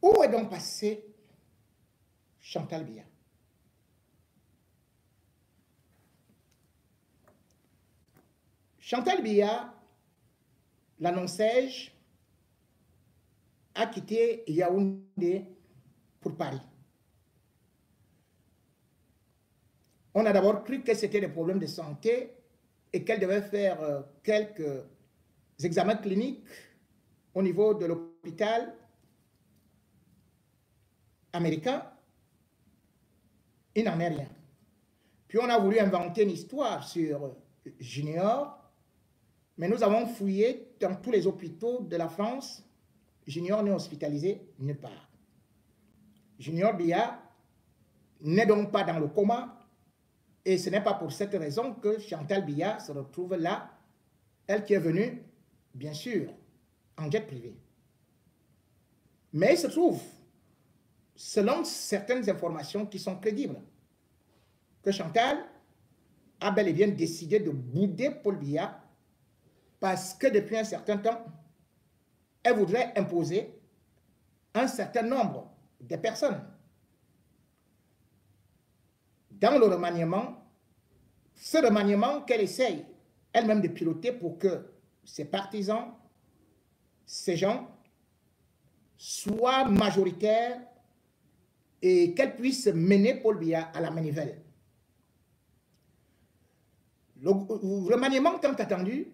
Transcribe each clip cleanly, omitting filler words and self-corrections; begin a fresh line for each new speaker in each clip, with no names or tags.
Où est donc passée Chantal Biya? Chantal Biya, l'annonçais-je, a quitté Yaoundé pour Paris. On a d'abord cru que c'était des problèmes de santé et qu'elle devait faire quelques examens cliniques au niveau de l'hôpital américain. Il n'en est rien. Puis on a voulu inventer une histoire sur Junior, mais nous avons fouillé dans tous les hôpitaux de la France. Junior n'est hospitalisé nulle part. Junior Biya n'est donc pas dans le coma, et ce n'est pas pour cette raison que Chantal Biya se retrouve là, elle qui est venue, bien sûr, en jet privé. Mais il se trouve, selon certaines informations qui sont crédibles, que Chantal a bel et bien décidé de bouder Paul Biya parce que depuis un certain temps, elle voudrait imposer un certain nombre de personnes dans le remaniement, ce remaniement qu'elle essaye elle-même de piloter pour que ses partisans, ces gens, soient majoritaires et qu'elle puisse mener Paul Biya à la manivelle. Le remaniement, tant attendu,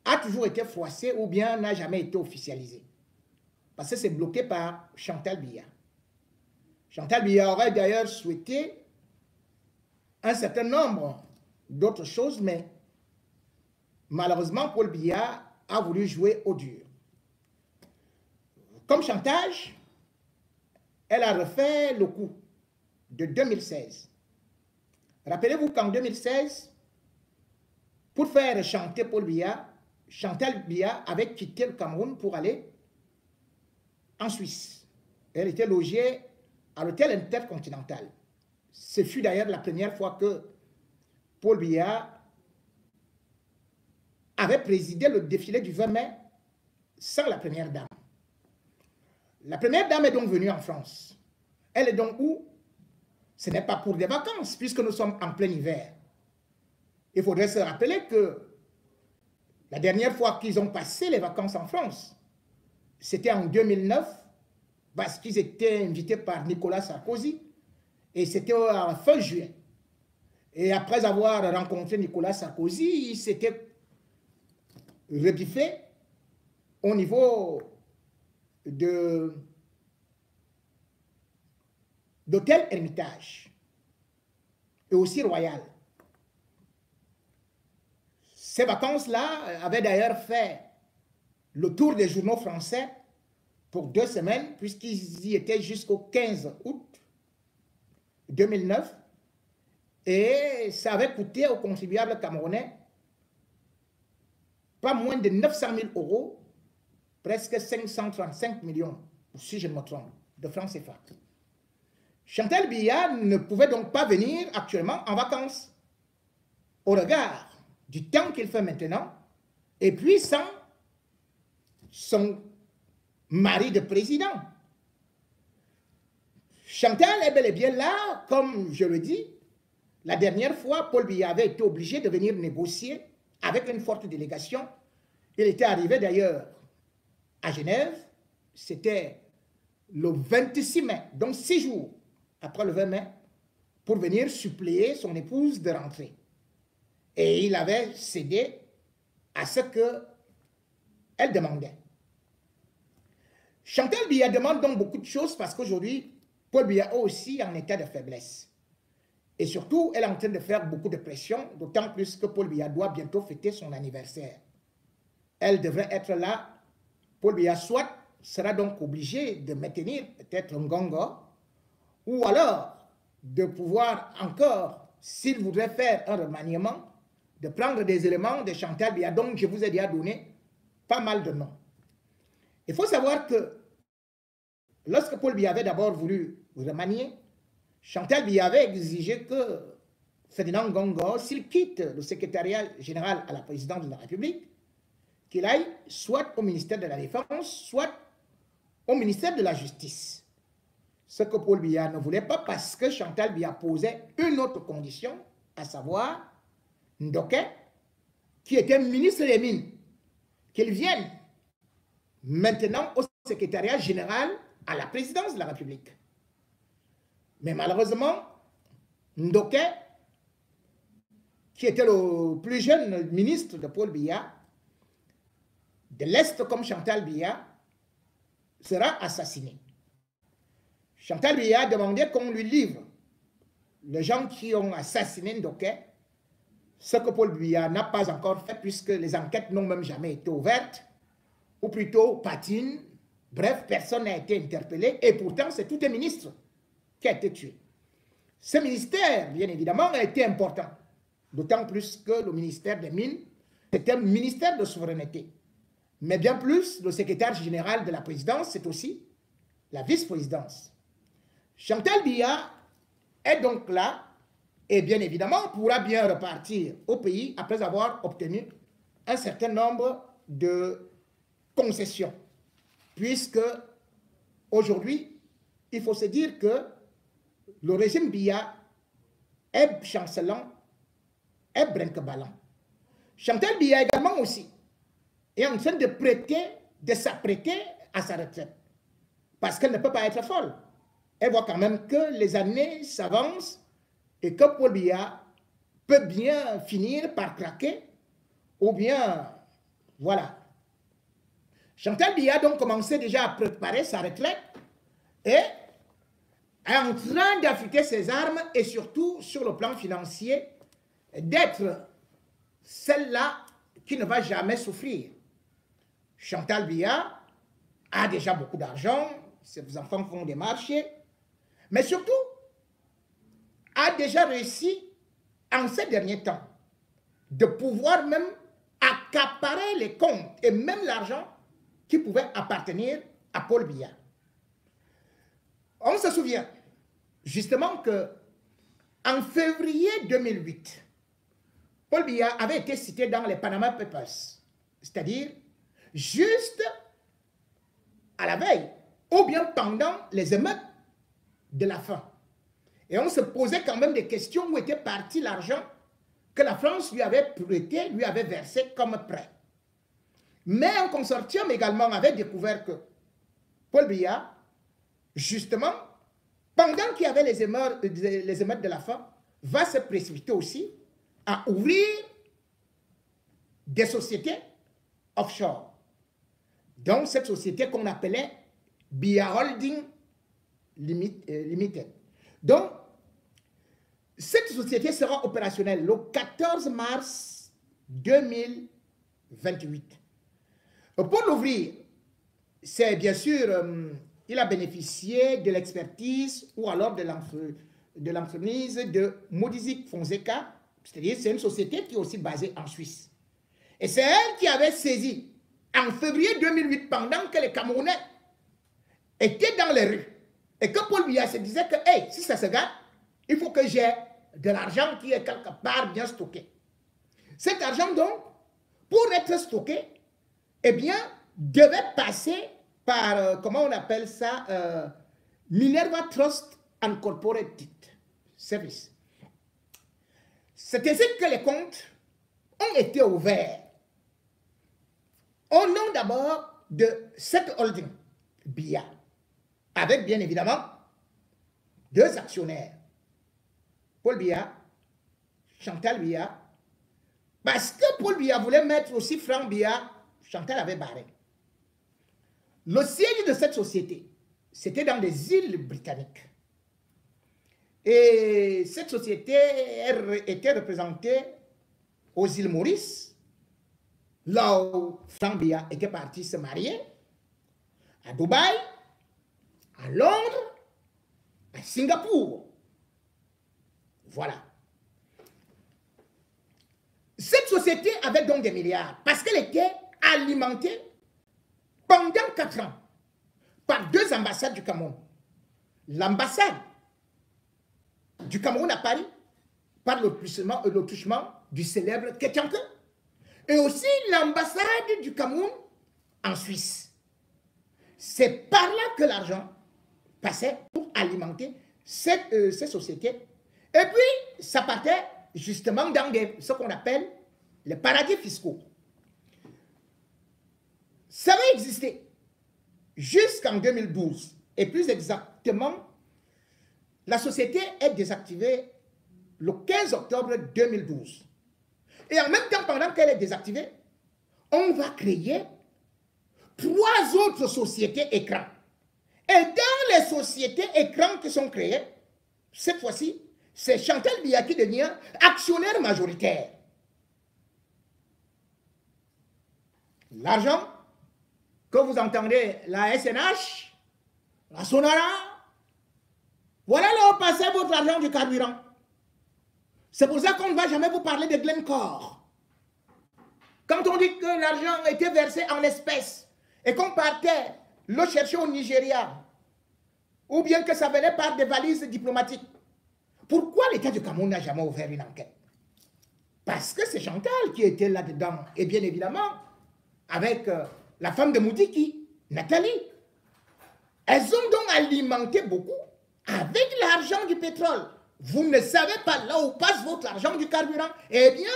a toujours été froissé ou bien n'a jamais été officialisé. Parce que c'est bloqué par Chantal Biya. Chantal Biya aurait d'ailleurs souhaité un certain nombre d'autres choses, mais malheureusement, Paul Biya a voulu jouer au dur. Comme chantage, elle a refait le coup de 2016. Rappelez-vous qu'en 2016, pour faire chanter Paul Biya, Chantal Biya avait quitté le Cameroun pour aller en Suisse. Elle était logée à l'hôtel Intercontinental. Ce fut d'ailleurs la première fois que Paul Biya avait présidé le défilé du 20 mai sans la première dame. La première dame est donc venue en France. Elle est donc où? Ce n'est pas pour des vacances, puisque nous sommes en plein hiver. Il faudrait se rappeler que la dernière fois qu'ils ont passé les vacances en France, c'était en 2009, parce qu'ils étaient invités par Nicolas Sarkozy, et c'était en fin juillet. Et après avoir rencontré Nicolas Sarkozy, il s'était rebiffé au niveau d'hôtel Hermitage et aussi Royal. Ces vacances-là avaient d'ailleurs fait le tour des journaux français pour 2 semaines, puisqu'ils y étaient jusqu'au 15 août 2009, et ça avait coûté aux contribuables camerounais pas moins de 900 000 €, presque 535 millions, si je ne me trompe, de francs CFA. Chantal Biya ne pouvait donc pas venir actuellement en vacances, au regard du temps qu'il fait maintenant, et puis sans son mari de président. Chantal est bel et bien là, comme je le dis, la dernière fois, Paul Biya avait été obligé de venir négocier avec une forte délégation. Il était arrivé d'ailleurs à Genève, c'était le 26 mai, donc 6 jours après le 20 mai, pour venir suppléer son épouse de rentrée. Et il avait cédé à ce qu'elle demandait. Chantal Biya demande donc beaucoup de choses parce qu'aujourd'hui, Paul Biya est aussi en état de faiblesse. Et surtout, elle est en train de faire beaucoup de pression, d'autant plus que Paul Biya doit bientôt fêter son anniversaire. Elle devrait être là. Paul Biya soit sera donc obligé de maintenir peut-être un gongo, ou alors de pouvoir encore, s'il voudrait faire un remaniement, de prendre des éléments de Chantal Biya. Donc, je vous ai déjà donné pas mal de noms. Il faut savoir que lorsque Paul Biya avait d'abord voulu remanier, Chantal Biya avait exigé que Ferdinand Gongo, s'il quitte le secrétariat général à la présidence de la République, qu'il aille soit au ministère de la Défense, soit au ministère de la Justice. Ce que Paul Biya ne voulait pas parce que Chantal Biya posait une autre condition, à savoir Ndoké, qui était ministre des Mines, qu'il vienne maintenant au secrétariat général à la présidence de la République. Mais malheureusement, Ndoké, qui était le plus jeune ministre de Paul Biya, de l'Est comme Chantal Biya, sera assassiné. Chantal Biya demandait qu'on lui livre les gens qui ont assassiné Ndoké, ce que Paul Biya n'a pas encore fait puisque les enquêtes n'ont même jamais été ouvertes, ou plutôt patine. Bref, personne n'a été interpellé et pourtant c'est tout un ministre qui a été tué. Ce ministère, bien évidemment, a été important, d'autant plus que le ministère des Mines, c'est un ministère de souveraineté. Mais bien plus, le secrétaire général de la présidence, c'est aussi la vice-présidence. Chantal Biya est donc là et bien évidemment pourra bien repartir au pays après avoir obtenu un certain nombre de concessions. Puisque aujourd'hui, il faut se dire que le régime Biya est chancelant, est brinque-ballant. Chantal Biya également aussi est en train de s'apprêter à sa retraite. Parce qu'elle ne peut pas être folle. Elle voit quand même que les années s'avancent et que Paul Biya peut bien finir par craquer ou bien, voilà. Chantal Biya a donc commencé déjà à préparer sa retraite et est en train d'affûter ses armes et surtout sur le plan financier d'être celle-là qui ne va jamais souffrir. Chantal Biya a déjà beaucoup d'argent, ses enfants font des marchés, mais surtout a déjà réussi en ces derniers temps de pouvoir même accaparer les comptes et même l'argent qui pouvait appartenir à Paul Biya. On se souvient justement que en février 2008, Paul Biya avait été cité dans les Panama Papers, c'est-à-dire juste à la veille ou bien pendant les émeutes de la faim. Et on se posait quand même des questions où était parti l'argent que la France lui avait prêté, lui avait versé comme prêt. Mais un consortium également avait découvert que Paul Biya, justement, pendant qu'il y avait les émeutes de la faim, va se précipiter aussi à ouvrir des sociétés offshore. Donc, cette société qu'on appelait Biya Holding Limited. Donc, cette société sera opérationnelle le 14 mars 2028. Pour l'ouvrir, c'est bien sûr, il a bénéficié de l'expertise ou alors de l'entremise de Modizit Fonseca, c'est-à-dire c'est une société qui est aussi basée en Suisse. Et c'est elle qui avait saisi en février 2008, pendant que les Camerounais étaient dans les rues, et que Paul Biya se disait que, hey, si ça se gâte, il faut que j'ai de l'argent qui est quelque part bien stocké. Cet argent, donc, pour être stocké, eh bien, devait passer par, comment on appelle ça, Minerva Trust Incorporated Service. C'est ainsi que les comptes ont été ouverts au nom d'abord de cette holding, Biya, avec bien évidemment deux actionnaires, Paul Biya, Chantal Biya, parce que Paul Biya voulait mettre aussi Franck Biya, Chantal avait barré. Le siège de cette société, c'était dans les îles britanniques. Et cette société était représentée aux îles Maurice, là où Franck Biya était parti se marier, à Dubaï, à Londres, à Singapour. Voilà. Cette société avait donc des milliards parce qu'elle était alimentée pendant 4 ans par 2 ambassades du Cameroun. L'ambassade du Cameroun à Paris par le touchement du célèbre Kétianke et aussi l'ambassade du Cameroun en Suisse. c'est par là que l'argent passait pour alimenter ces sociétés. Et puis, ça partait justement dans ce qu'on appelle les paradis fiscaux. Ça va exister jusqu'en 2012. Et plus exactement, la société est désactivée le 15 octobre 2012. Et en même temps, pendant qu'elle est désactivée, on va créer 3 autres sociétés écrans. Et dans les sociétés écrans qui sont créées, cette fois-ci, c'est Chantal Biya qui devient actionnaire majoritaire. L'argent que vous entendez, la SNH, la Sonara, voilà là où passez votre argent du carburant. C'est pour ça qu'on ne va jamais vous parler de Glencore. Quand on dit que l'argent était versé en espèces et qu'on partait le chercher au Nigeria, ou bien que ça venait par des valises diplomatiques, pourquoi l'État du Cameroun n'a jamais ouvert une enquête? Parce que c'est Chantal qui était là-dedans. Et bien évidemment, avec la femme de Moutiki, Nathalie. Elles ont donc alimenté beaucoup avec l'argent du pétrole. Vous ne savez pas là où passe votre argent du carburant. Eh bien,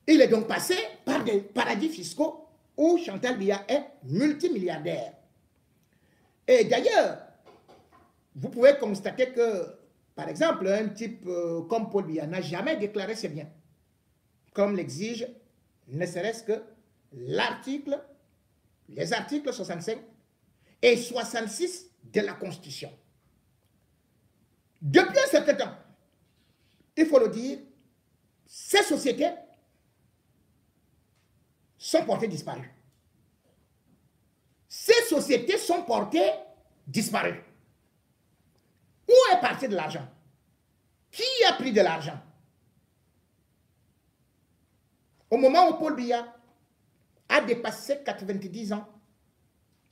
il est donc passé par des paradis fiscaux où Chantal Biya est multimilliardaire. Et d'ailleurs, vous pouvez constater que, par exemple, un type comme Paul Biya n'a jamais déclaré ses biens, comme l'exige ne serait-ce que les articles 65 et 66 de la Constitution. Depuis un certain temps, il faut le dire, ces sociétés sont portées disparues. Ces sociétés sont portées disparues. Où est parti de l'argent? Qui a pris de l'argent? Au moment où Paul Biya a dépassé 90 ans,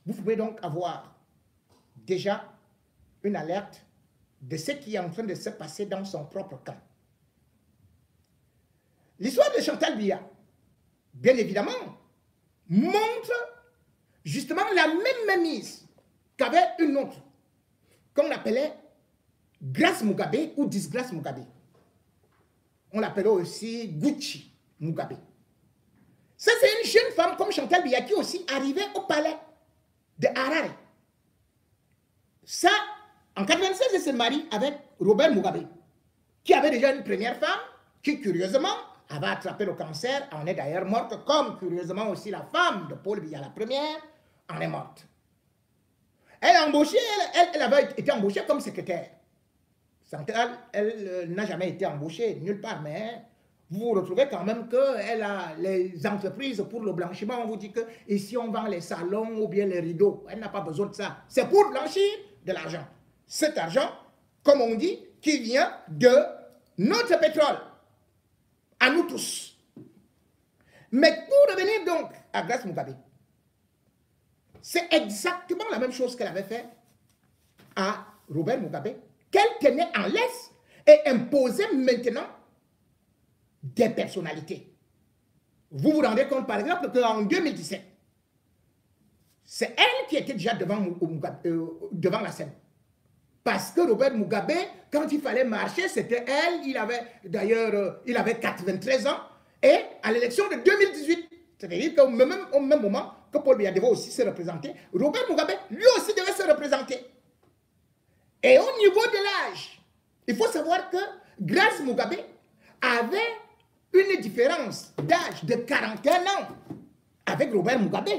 vous pouvez donc avoir déjà une alerte de ce qui est en train de se passer dans son propre camp. L'histoire de Chantal Biya, bien évidemment, montre justement la même mainmise qu'avait une autre, qu'on appelait Grace Mugabe ou Disgrace Mugabe. On l'appelait aussi Gucci Mugabe. Ça, c'est une jeune femme comme Chantal Biya qui aussi arrivait au palais de Harare. Ça, en 1996, elle se marie avec Robert Mugabe, qui avait déjà une première femme, qui curieusement avait attrapé le cancer, en est d'ailleurs morte, comme curieusement aussi la femme de Paul Biya, la première, en est morte. Elle a embauché, elle avait été embauchée comme secrétaire. Chantal, elle n'a jamais été embauchée nulle part, mais vous vous retrouvez quand même qu'elle a les entreprises pour le blanchiment. On vous dit que ici on vend les salons ou bien les rideaux. Elle n'a pas besoin de ça. C'est pour blanchir de l'argent. Cet argent, comme on dit, qui vient de notre pétrole. À nous tous. Mais pour revenir donc à Grace Mugabe, c'est exactement la même chose qu'elle avait fait à Robert Mugabe, qu'elle tenait en laisse et imposait maintenant des personnalités. Vous vous rendez compte, par exemple, qu'en 2017, c'est elle qui était déjà devant la scène. Parce que Robert Mugabe, quand il fallait marcher, c'était elle. Il avait d'ailleurs, il avait 93 ans. Et à l'élection de 2018, c'est-à-dire qu'au même moment que Paul Biya devait aussi se représenter, Robert Mugabe, lui aussi devait se représenter. Et au niveau de l'âge, il faut savoir que Grace Mugabe avait une différence d'âge de 41 ans avec Robert Mugabe.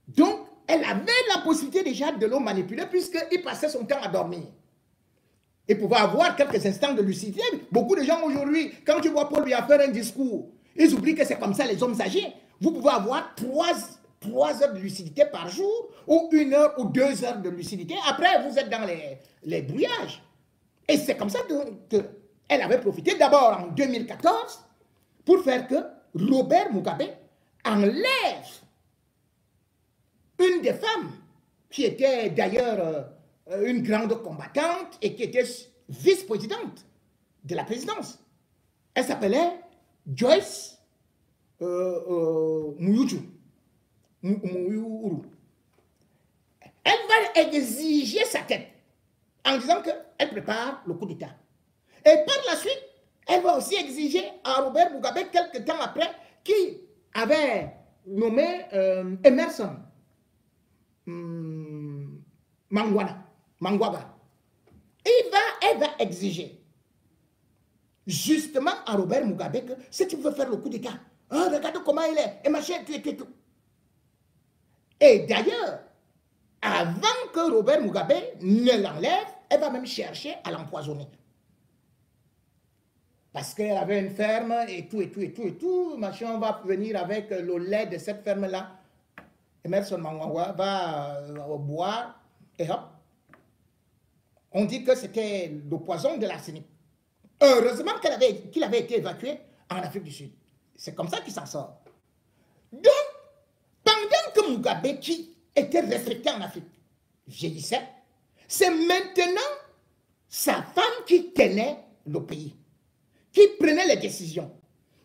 Donc, elle avait la possibilité déjà de le manipuler puisqu'il passait son temps à dormir. Il pouvait avoir quelques instants de lucidité. Beaucoup de gens aujourd'hui, quand tu vois Paul Biya faire un discours, ils oublient que c'est comme ça les hommes âgés. Vous pouvez avoir 3 heures de lucidité par jour ou 1 heure ou 2 heures de lucidité. Après, vous êtes dans les brouillages. Et c'est comme ça qu'elle avait profité d'abord en 2014 pour faire que Robert Mugabe enlève une des femmes qui était d'ailleurs une grande combattante et qui était vice-présidente de la présidence. Elle s'appelait Joyce Muyuru. Elle elle va exiger sa tête en disant qu'elle prépare le coup d'État. Et par la suite, elle va aussi exiger à Robert Mugabe, quelques temps après, qui avait nommé Emerson Mnangagwa. Elle va exiger justement à Robert Mugabe que si tu veux faire le coup d'État, hein, regarde comment il est, et machin, tout. Et d'ailleurs, avant que Robert Mugabe ne l'enlève, elle va même chercher à l'empoisonner. Parce qu'elle avait une ferme et tout, machin, on va venir avec le lait de cette ferme-là. Emerson Mnangagwa va boire et hop. On dit que c'était le poison de l'arsenic. Heureusement qu'il avait été évacué en Afrique du Sud. C'est comme ça qu'il s'en sort. Donc, pendant que Mugabe, qui était respecté en Afrique, vieillissait, c'est maintenant sa femme qui tenait le pays, qui prenait les décisions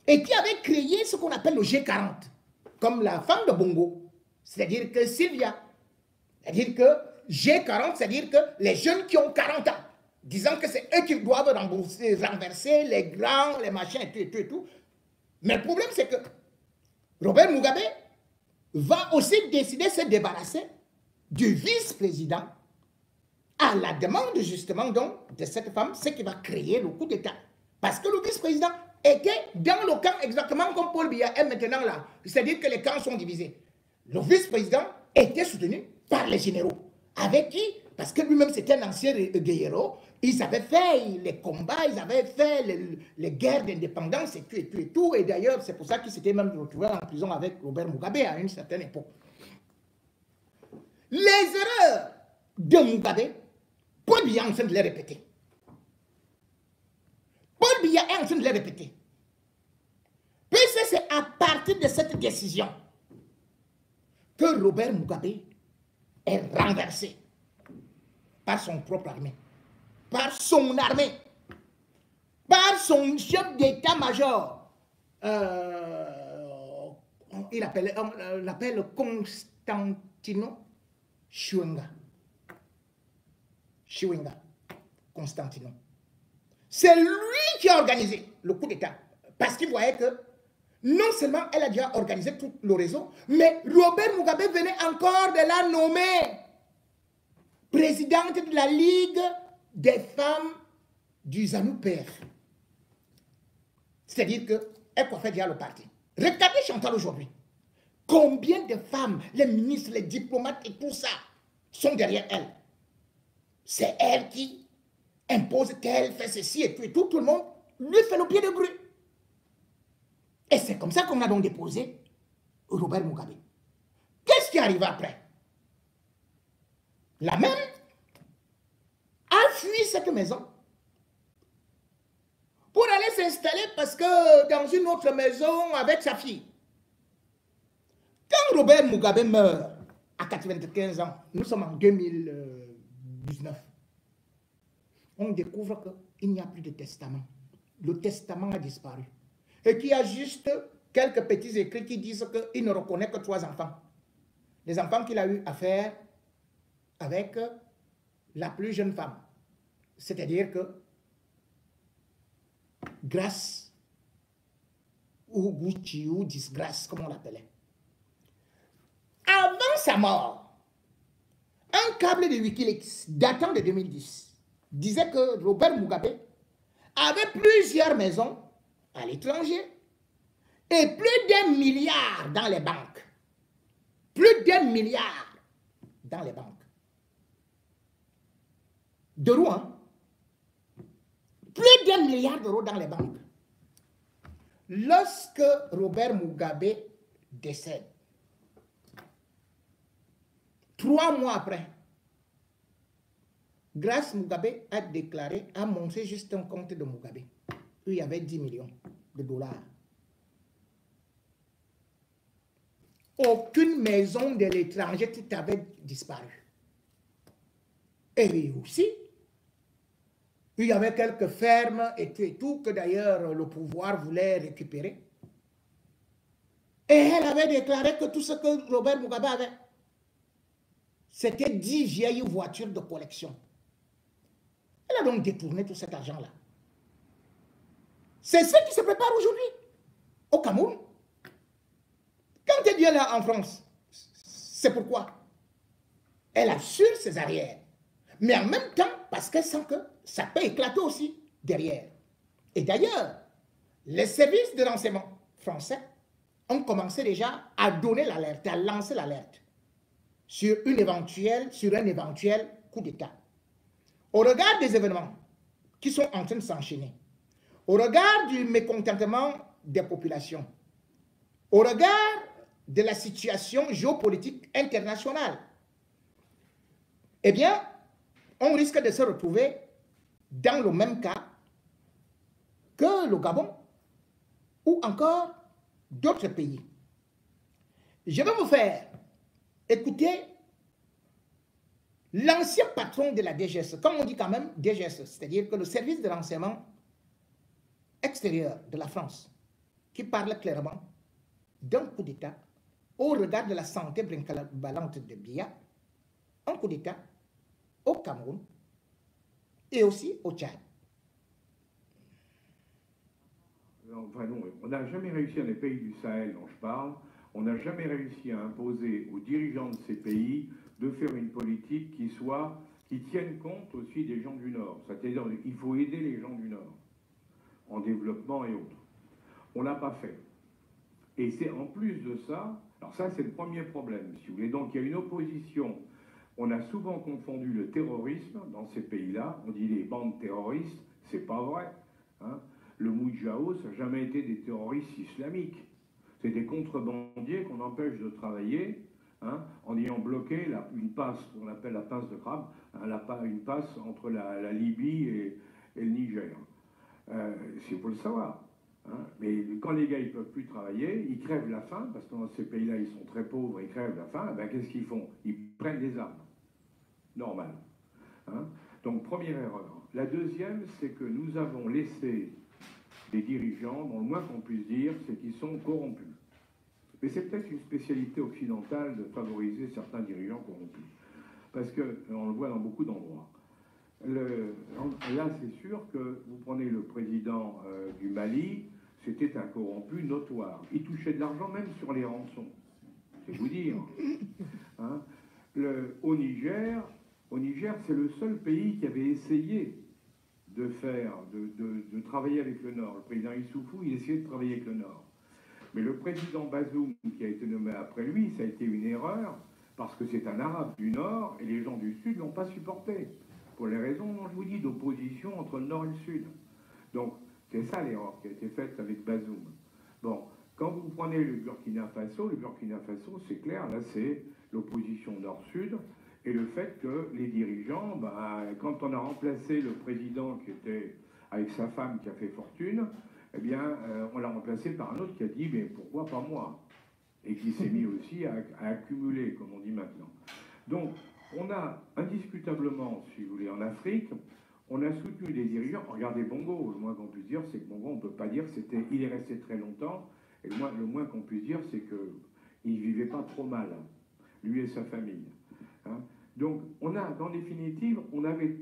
et qui avait créé ce qu'on appelle le G40, comme la femme de Bongo, c'est-à-dire que Sylvia, c'est-à-dire que G40, c'est-à-dire que les jeunes qui ont 40 ans, disant que c'est eux qui doivent renverser les grands, les machins et tout. Mais le problème, c'est que Robert Mugabe va aussi décider de se débarrasser du vice-président à la demande justement donc de cette femme, ce qui va créer le coup d'État. Parce que le vice-président était dans le camp exactement comme Paul Biya est maintenant là. C'est-à-dire que les camps sont divisés. Le vice-président était soutenu par les généraux. Avec qui? Parce que lui-même c'était un ancien guerriero. Ils avaient fait les combats, ils avaient fait les guerres d'indépendance et tout. Et d'ailleurs, c'est pour ça qu'ils s'étaient même retrouvés en prison avec Robert Mugabe à une certaine époque. Les erreurs de Mugabe, Paul Biya est en train de les répéter. Paul Biya est en train de les répéter. Puisque c'est à partir de cette décision que Robert Mugabe est renversé par son propre armée, par son armée, par son chef d'état-major. Il l'appelle Constantino Chiwenga. Constantino. C'est lui qui a organisé le coup d'État. Parce qu'il voyait que non seulement elle a déjà organisé tout le réseau, mais Robert Mugabe venait encore de la nommer présidente de la Ligue des femmes du ZANU-PF. C'est-à-dire qu'elle coiffait déjà le parti. Regardez Chantal aujourd'hui. Combien de femmes, les ministres, les diplomates et tout ça, sont derrière elle. C'est elle qui impose qu'elle fait ceci et tout. Tout le monde lui fait le pied de grue. Et c'est comme ça qu'on a donc déposé Robert Mugabe. Qu'est-ce qui arrive après? La même a fui cette maison pour aller s'installer parce que dans une autre maison avec sa fille. Quand Robert Mugabe meurt à 95 ans, nous sommes en 2019, on découvre qu'il n'y a plus de testament. Le testament a disparu. Et qu'il y a juste quelques petits écrits qui disent qu'il ne reconnaît que 3 enfants. Les enfants qu'il a eu à faire avec la plus jeune femme. C'est-à-dire que grâce ou Gucci ou disgrâce, comme on l'appelait. Avant sa mort, un câble de Wikileaks datant de 2010 disait que Robert Mugabe avait plusieurs maisons à l'étranger et plus d'1 milliard dans les banques. Plus d'1 milliard dans les banques. D'euros, hein? Plus d'1 milliard d'euros dans les banques. Lorsque Robert Mugabe décède, 3 mois après, Grace Mugabe a déclaré, a montré juste un compte de Mugabe. Il y avait 10 millions de dollars. Aucune maison de l'étranger tout avait disparu. Et aussi, il y avait quelques fermes et tout que d'ailleurs le pouvoir voulait récupérer. Et elle avait déclaré que tout ce que Robert Mugabe avait, C'était 10 vieilles voitures de collection. Elle a donc détourné tout cet argent-là. C'est ce qui se prépare aujourd'hui au Cameroun. Quand elle vient là en France, c'est pourquoi elle assure ses arrières. Mais en même temps, parce qu'elle sent que ça peut éclater aussi derrière. Et d'ailleurs, les services de renseignement français ont commencé déjà à donner l'alerte, à lancer l'alerte sur un éventuel coup d'État. Au regard des événements qui sont en train de s'enchaîner, au regard du mécontentement des populations, au regard de la situation géopolitique internationale, eh bien, on risque de se retrouver dans le même cas que le Gabon ou encore d'autres pays. Je vais vous faire écouter l'ancien patron de la DGS, comme on dit quand même DGS, c'est-à-dire que le service de renseignement extérieur de la France, qui parle clairement d'un coup d'État au regard de la santé brinque-ballante de Biya, un coup d'État au Cameroun et aussi au Tchad.
Enfin non, on n'a jamais réussi dans les pays du Sahel dont je parle, on n'a jamais réussi à imposer aux dirigeants de ces pays de faire une politique qui tienne compte aussi des gens du Nord. C'est-à-dire qu'il faut aider les gens du Nord en développement et autres. On ne l'a pas fait. Et c'est en plus de ça, alors ça c'est le premier problème, si vous voulez. Donc il y a une opposition. On a souvent confondu le terrorisme dans ces pays-là. On dit les bandes terroristes, c'est pas vrai. Hein. Le Moudjahou, ça n'a jamais été des terroristes islamiques. C'est des contrebandiers qu'on empêche de travailler hein, en ayant bloqué une passe, qu'on appelle la passe de crabe, hein, une passe entre la Libye et le Niger. Il faut le savoir. Hein. Mais quand les gars ils ne peuvent plus travailler, ils crèvent la faim, parce que dans ces pays-là ils sont très pauvres, ils crèvent la faim, ben, qu'est-ce qu'ils font? Ils prennent des armes. Normal. Hein. Donc première erreur. La deuxième, c'est que nous avons laissé des dirigeants, dont le moins qu'on puisse dire, c'est qu'ils sont corrompus. Mais c'est peut-être une spécialité occidentale de favoriser certains dirigeants corrompus. Parce qu'on le voit dans beaucoup d'endroits. Là, c'est sûr que vous prenez le président du Mali, c'était un corrompu notoire. Il touchait de l'argent même sur les rançons. C'est vous dire. Hein. Au Niger, c'est le seul pays qui avait essayé de travailler avec le Nord. Le président Issoufou, il essayait de travailler avec le Nord. Mais le président Bazoum, qui a été nommé après lui, ça a été une erreur, parce que c'est un arabe du Nord, et les gens du Sud ne l'ont pas supporté. Pour les raisons dont je vous dis, d'opposition entre le Nord et le Sud. Donc, c'est ça l'erreur qui a été faite avec Bazoum. Bon, quand vous prenez le Burkina Faso, c'est clair, là c'est l'opposition Nord-Sud, et le fait que les dirigeants, quand on a remplacé le président qui était avec sa femme qui a fait fortune, eh bien, on l'a remplacé par un autre qui a dit, mais pourquoi pas moi? Et qui s'est mis aussi à accumuler, comme on dit maintenant. Donc, on a indiscutablement, si vous voulez, en Afrique, on a soutenu des dirigeants. Regardez Bongo, le moins qu'on puisse dire, c'est que Bongo, on ne peut pas dire, il est resté très longtemps, et le moins qu'on puisse dire, c'est qu'il ne vivait pas trop mal, lui et sa famille. Hein. Donc, en définitive, on avait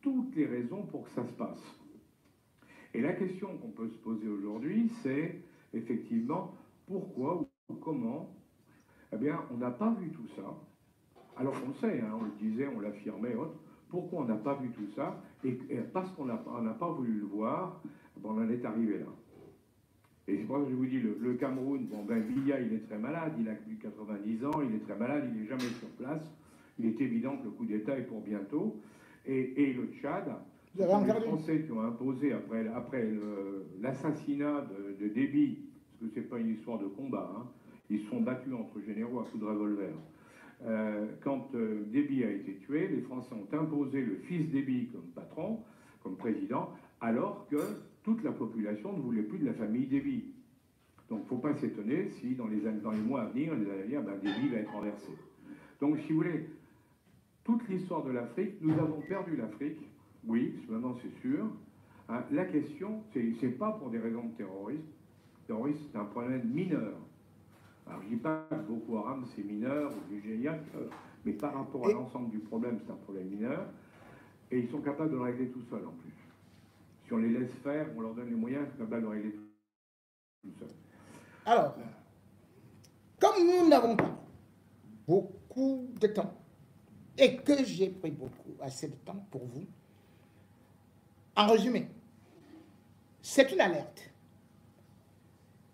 toutes les raisons pour que ça se passe. Et la question qu'on peut se poser aujourd'hui, c'est effectivement pourquoi ou comment. Eh bien, on n'a pas vu tout ça. Alors on sait, hein, on le disait, on l'affirmait, pourquoi on n'a pas vu tout ça, et parce qu'on n'a pas voulu le voir, on en est arrivé là. Et c'est pour ça que je vous dis, le Cameroun, Biya, il est très malade, il a plus de 90 ans, il est très malade, il n'est jamais sur place. Il est évident que le coup d'État est pour bientôt. Et le Tchad, ce sont les Français qui ont imposé, après l'assassinat de Déby, parce que ce n'est pas une histoire de combat, hein, ils se sont battus entre généraux à coups de revolver. Quand Déby a été tué, les Français ont imposé le fils Déby comme patron, comme président, alors que toute la population ne voulait plus de la famille Déby. Donc il ne faut pas s'étonner si dans les mois à venir, les années à venir, Déby va être renversé. Donc si vous voulez, toute l'histoire de l'Afrique, nous avons perdu l'Afrique, oui, maintenant c'est sûr. Hein, la question, c'est pas pour des raisons de terrorisme. Le terrorisme, c'est un problème mineur. Alors je ne dis pas que Boko Haram c'est mineur ou du GIA, Mais par rapport à l'ensemble du problème, c'est un problème mineur. Et ils sont capables de le régler tout seuls, en plus. Si on les laisse faire, on leur donne les moyens, ils sont capables de le régler tout seuls.
Alors, comme nous n'avons pas beaucoup de temps, et que j'ai pris assez de temps pour vous, en résumé, c'est une alerte.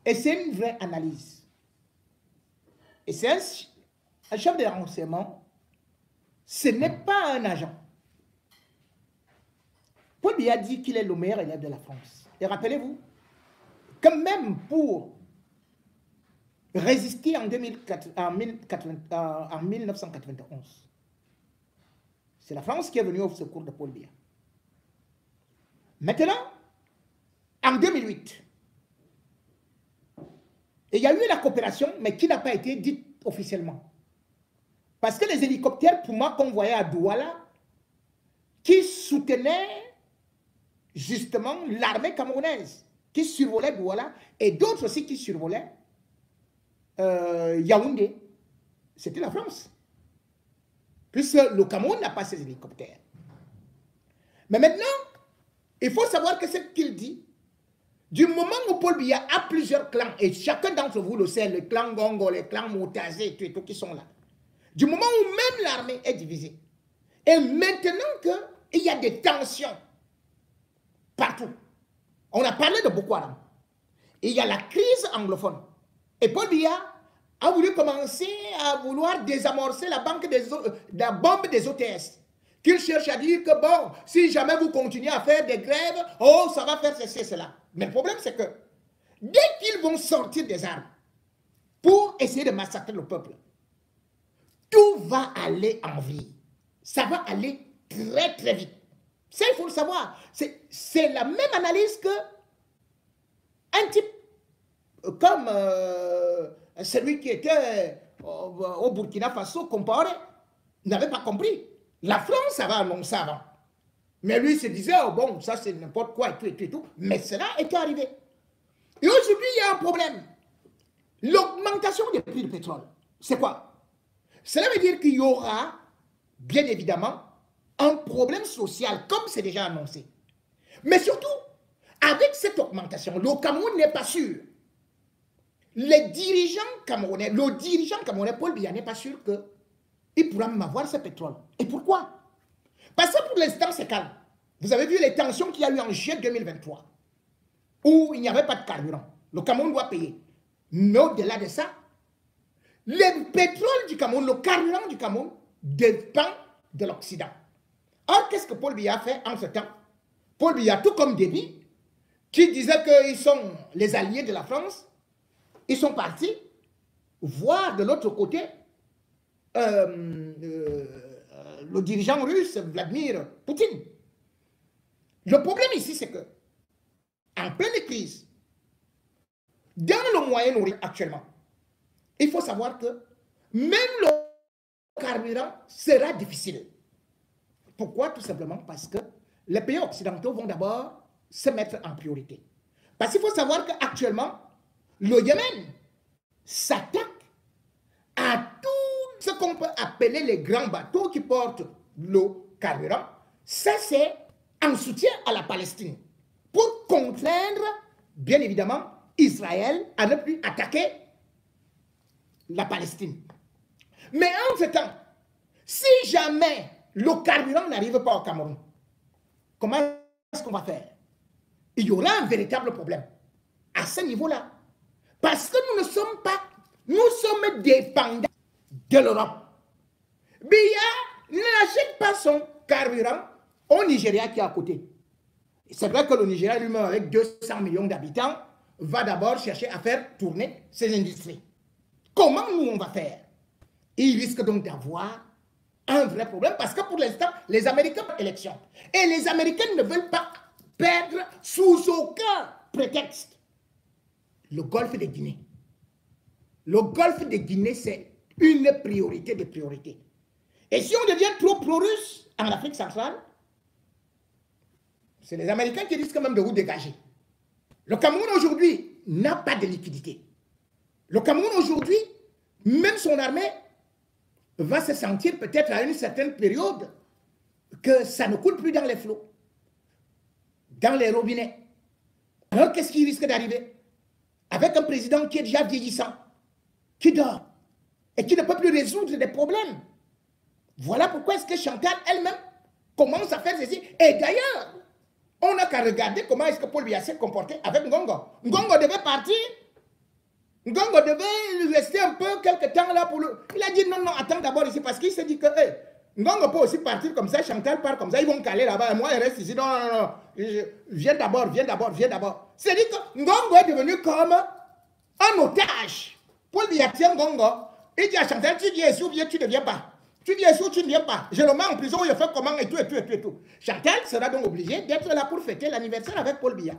Et c'est une vraie analyse. Et c'est un chef de renseignement, ce n'est pas un agent. Paul Biya dit qu'il est le meilleur élève de la France. Et rappelez-vous, que même pour résister en 1991, c'est la France qui est venue au secours de Paul Biya. Maintenant, en 2008, il y a eu la coopération, mais qui n'a pas été dite officiellement. Parce que les hélicoptères Puma qu'on voyait à Douala, qui soutenaient justement l'armée camerounaise, qui survolait Douala, et d'autres aussi qui survolaient Yaoundé, c'était la France. Puisque le Cameroun n'a pas ses hélicoptères. Mais maintenant, il faut savoir que ce qu'il dit, du moment où Paul Biya a plusieurs clans, et chacun d'entre vous le sait, le clan Gongo, les clans Moutazé, tout qui sont là, du moment où même l'armée est divisée, et maintenant qu'il y a des tensions partout, on a parlé de Boko Haram, il y a la crise anglophone, et Paul Biya a voulu commencer à vouloir désamorcer la bombe des OTS, qu'il cherche à dire que bon, si jamais vous continuez à faire des grèves, oh, ça va faire ceci, cela. Mais le problème, c'est que dès qu'ils vont sortir des armes pour essayer de massacrer le peuple, tout va aller en vrille. Ça va aller très, très vite. Ça, il faut le savoir. C'est la même analyse que un type comme celui qui était au Burkina Faso, comparé, n'avait pas compris. La France avait annoncé avant. Mais lui se disait, oh bon, ça c'est n'importe quoi, et tout. Mais cela est arrivé. Et aujourd'hui, il y a un problème. L'augmentation des prix du pétrole, c'est quoi? Cela veut dire qu'il y aura, bien évidemment, un problème social, comme c'est déjà annoncé. Mais surtout, avec cette augmentation, le Cameroun n'est pas sûr. Les dirigeants camerounais, le dirigeant camerounais, Paul Biya, n'est pas sûr qu'il pourra même avoir ce pétrole. Et pourquoi? Parce que pour l'instant, c'est calme. Vous avez vu les tensions qu'il y a eu en juillet 2023, où il n'y avait pas de carburant. Le Cameroun doit payer. Mais au-delà de ça, le pétrole du Cameroun, le carburant du Cameroun, dépend de l'Occident. Or, qu'est-ce que Paul Biya a fait en ce temps? Paul Biya, tout comme Déby, qui disait qu'ils sont les alliés de la France, ils sont partis voir de l'autre côté le dirigeant russe, Vladimir Poutine. Le problème ici, c'est que, en pleine crise, dans le Moyen-Orient actuellement, il faut savoir que même le carburant sera difficile. Pourquoi? Tout simplement parce que les pays occidentaux vont d'abord se mettre en priorité. Parce qu'il faut savoir qu'actuellement, le Yémen s'attaque à tout ce qu'on peut appeler les grands bateaux qui portent le carburant. Ça, c'est en soutien à la Palestine, pour contraindre, bien évidemment, Israël à ne plus attaquer la Palestine. Mais en ce temps, si jamais le carburant n'arrive pas au Cameroun, comment est-ce qu'on va faire? Il y aura un véritable problème à ce niveau-là. Parce que nous ne sommes pas, nous sommes dépendants de l'Europe. Biya n'achète pas son carburant au Nigeria qui est à côté. C'est vrai que le Nigeria lui-même, avec 200 millions d'habitants, va d'abord chercher à faire tourner ses industries. Comment nous on va faire? Il risque donc d'avoir un vrai problème parce que pour l'instant, les Américains ont élection. Et les Américains ne veulent pas perdre sous aucun prétexte le golfe de Guinée. Le golfe de Guinée, c'est une priorité des priorités. Et si on devient trop pro-russe en Afrique centrale, c'est les Américains qui risquent même de vous dégager. Le Cameroun aujourd'hui n'a pas de liquidité. Le Cameroun aujourd'hui, même son armée va se sentir peut-être à une certaine période que ça ne coule plus dans les flots, dans les robinets. Alors qu'est-ce qui risque d'arriver? Avec un président qui est déjà vieillissant, qui dort, et qui ne peut plus résoudre des problèmes. Voilà pourquoi est-ce que Chantal elle-même commence à faire ceci. Et d'ailleurs, on n'a qu'à regarder comment est-ce que Paul Biya s'est comporté avec Ngongo. Ngongo devait partir. Ngongo devait rester un peu quelque temps là pour le... Il a dit non, non, attends d'abord ici parce qu'il s'est dit que hey, Ngongo peut aussi partir comme ça, Chantal part comme ça, ils vont caler là-bas, et moi je reste ici. Non, non, non, viens d'abord, viens d'abord, viens d'abord. C'est-à-dire que Ngongo est devenu comme un otage. Paul Biya tient Ngongo. Il dit à Chantal, tu viens ici ou bien tu ne viens pas. Tu viens ici ou tu ne viens pas. Je le mets en prison, il fait comment et tout, et tout, et tout, et tout. Chantal sera donc obligée d'être là pour fêter l'anniversaire avec Paul Biya.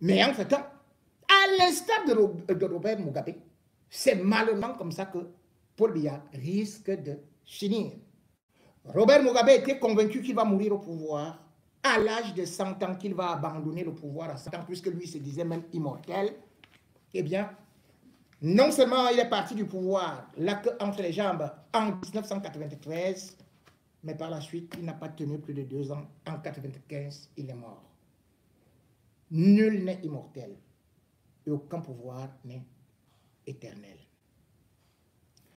Mais en fait, à l'instar de Robert Mugabe, c'est malheureusement comme ça que Paul Biya risque de finir. Robert Mugabe était convaincu qu'il va mourir au pouvoir à l'âge de 100 ans, qu'il va abandonner le pouvoir à 100 ans, puisque lui se disait même immortel. Eh bien, non seulement il est parti du pouvoir, la queue entre les jambes, en 1993, mais par la suite, il n'a pas tenu plus de 2 ans. En 1995, il est mort. Nul n'est immortel et aucun pouvoir n'est éternel.